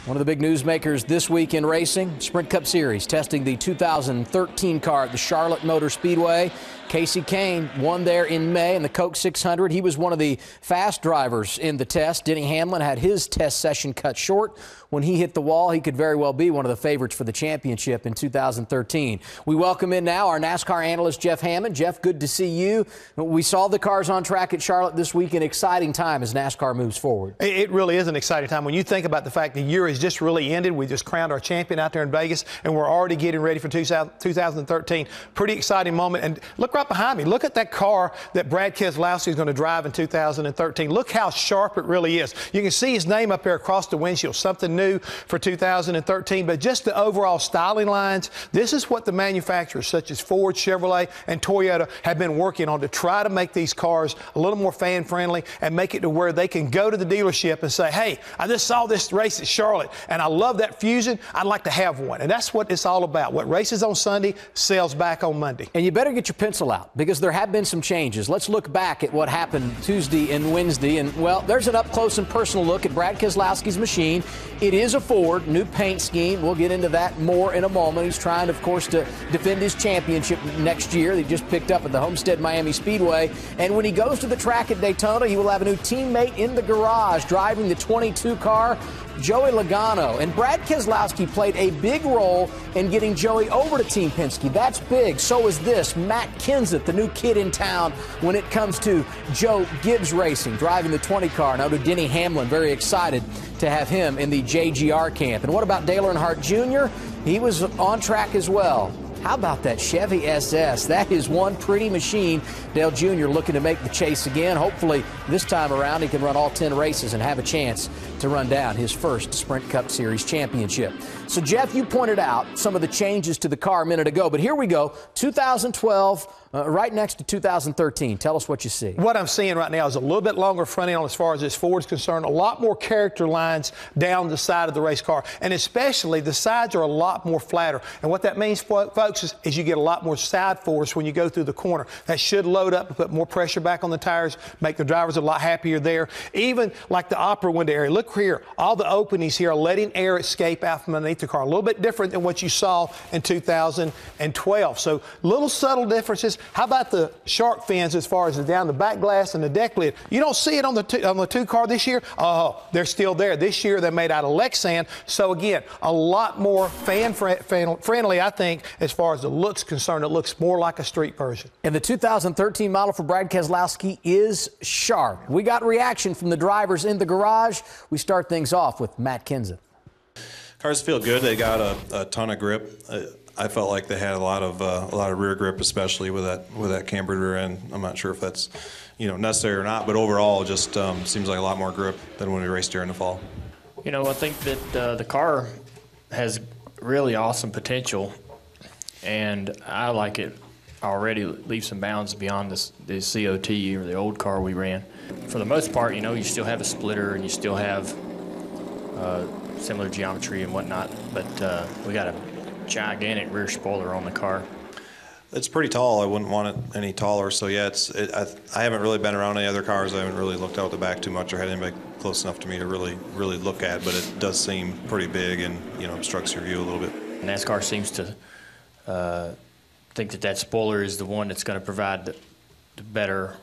One of the big newsmakers this week in racing, Sprint Cup Series, testing the 2013 car at the Charlotte Motor Speedway. Casey Kane won there in May in the Coke 600. He was one of the fast drivers in the test. Denny Hamlin had his test session cut short. When he hit the wall, he could very well be one of the favorites for the championship in 2013. We welcome in now our NASCAR analyst, Jeff Hammond. Jeff, good to see you. We saw the cars on track at Charlotte this week. An exciting time as NASCAR moves forward. It really is an exciting time. When you think about the fact the year has just really ended, we just crowned our champion out there in Vegas, and we're already getting ready for 2013. Pretty exciting moment. And look right behind me. Look at that car that Brad Keselowski is going to drive in 2013. Look how sharp it really is. You can see his name up there across the windshield, something new for 2013. But just the overall styling lines, this is what the manufacturers such as Ford, Chevrolet, and Toyota have been working on to try to make these cars a little more fan-friendly and make it to where they can go to the dealership and say, hey, I just saw this race at Charlotte, and I love that Fusion. I'd like to have one. And that's what it's all about. What races on Sunday sells back on Monday. And you better get your pencil out, because there have been some changes. Let's look back at what happened Tuesday and Wednesday. And, well, there's an up-close and personal look at Brad Keselowski's machine. It is a Ford, new paint scheme. We'll get into that more in a moment. He's trying, of course, to defend his championship next year. They just picked up at the Homestead Miami Speedway. And when he goes to the track at Daytona, he will have a new teammate in the garage driving the 22 car, Joey Logano. And Brad Keselowski played a big role in getting Joey over to Team Penske. That's big. So is this. Matt Kenseth, the new kid in town when it comes to Joe Gibbs Racing, driving the 20 car. Now to Denny Hamlin, very excited to have him in the JGR camp. And what about Dale Earnhardt Jr.? He was on track as well. How about that Chevy SS? That is one pretty machine. Dale Jr. looking to make the chase again. Hopefully this time around he can run all 10 races and have a chance to run down his first Sprint Cup Series championship. So, Jeff, you pointed out some of the changes to the car a minute ago, but here we go. 2012, right next to 2013. Tell us what you see. What I'm seeing right now is a little bit longer front end as far as this Ford's concerned, a lot more character lines down the side of the race car, and especially the sides are a lot more flatter. And what that means, folks, is you get a lot more side force when you go through the corner. That should load up and put more pressure back on the tires, make the drivers a lot happier there. Even like the opera window area, look here, all the openings here are letting air escape out from underneath the car. A little bit different than what you saw in 2012. So little subtle differences. How about the shark fins as far as down the back glass and the deck lid? You don't see it on the two car this year. Oh, they're still there. This year they're made out of Lexan. So again, a lot more fan-friendly, I think, as far as the looks concerned. It looks more like a street version. And the 2013 model for Brad Keselowski is sharp. We got reaction from the drivers in the garage. We start things off with Matt Kenseth. Cars feel good. They got a ton of grip. I felt like they had a lot of rear grip, especially with that cambered rear end. I'm not sure if that's necessary or not, but overall, it just seems like a lot more grip than when we raced here in the fall. I think that the car has really awesome potential, and I like it already leaps and bounds beyond the COT or the old car we ran. For the most part, you still have a splitter and you still have similar geometry and whatnot, but we got a gigantic rear spoiler on the car. It's pretty tall. I wouldn't want it any taller. So yeah, I haven't really been around any other cars. I haven't really looked out the back too much or had anybody close enough to me to really look at. But it does seem pretty big and obstructs your view a little bit. NASCAR seems to think that spoiler is the one that's going to provide the better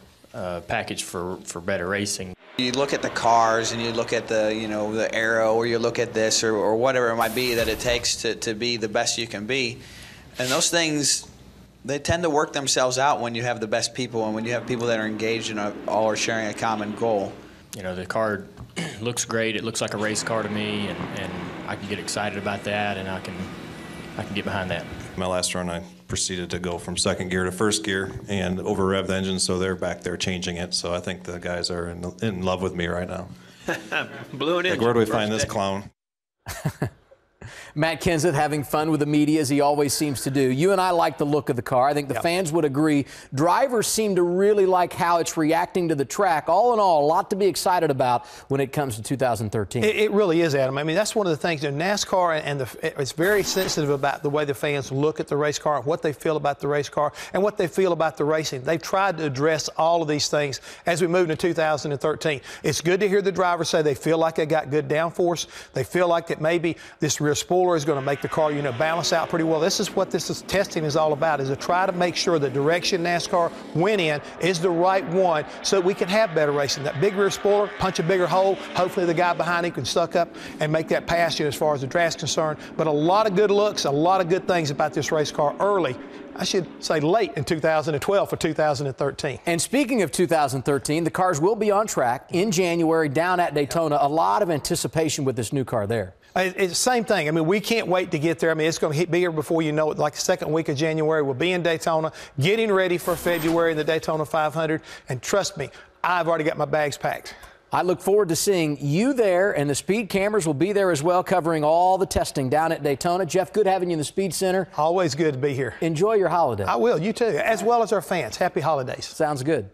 package for better racing. You look at the cars and you look at the the aero, or you look at this or whatever it might be that it takes to be the best you can be, and those things, they tend to work themselves out when you have the best people and when you have people that are engaged and all are sharing a common goal. The car looks great. It looks like a race car to me, and I can get excited about that, and I can get behind that. My last run, I proceeded to go from second gear to first gear and over-rev the engine, so they're back there changing it. So I think the guys are in love with me right now. Blew it in. Like, where do we find this clown? Matt Kenseth having fun with the media as he always seems to do. You and I like the look of the car. I think the fans would agree. Drivers seem to really like how it's reacting to the track. All in all, a lot to be excited about when it comes to 2013. It really is, Adam. I mean, that's one of the things in NASCAR, and it's very sensitive about the way the fans look at the race car, what they feel about the race car, and what they feel about the racing. They've tried to address all of these things as we move into 2013. It's good to hear the drivers say they feel like they got good downforce. They feel like that maybe this rear spoiler is going to make the car, balance out pretty well. This is what testing is all about, is to try to make sure the direction NASCAR went in is the right one so that we can have better racing. That big rear spoiler, punch a bigger hole. Hopefully the guy behind him can suck up and make that pass as far as the draft's concerned. But a lot of good looks, a lot of good things about this race car early. I should say late in 2012 for 2013. And speaking of 2013, the cars will be on track in January down at Daytona. A lot of anticipation with this new car there. It's the same thing. I mean, we can't wait to get there. I mean, it's going to be here before you know it. Like the second week of January, we'll be in Daytona, getting ready for February in the Daytona 500. And trust me, I've already got my bags packed. I look forward to seeing you there, and the speed cameras will be there as well, covering all the testing down at Daytona. Jeff, good having you in the Speed Center. Always good to be here. Enjoy your holiday. I will. You too, as well as our fans. Happy holidays. Sounds good.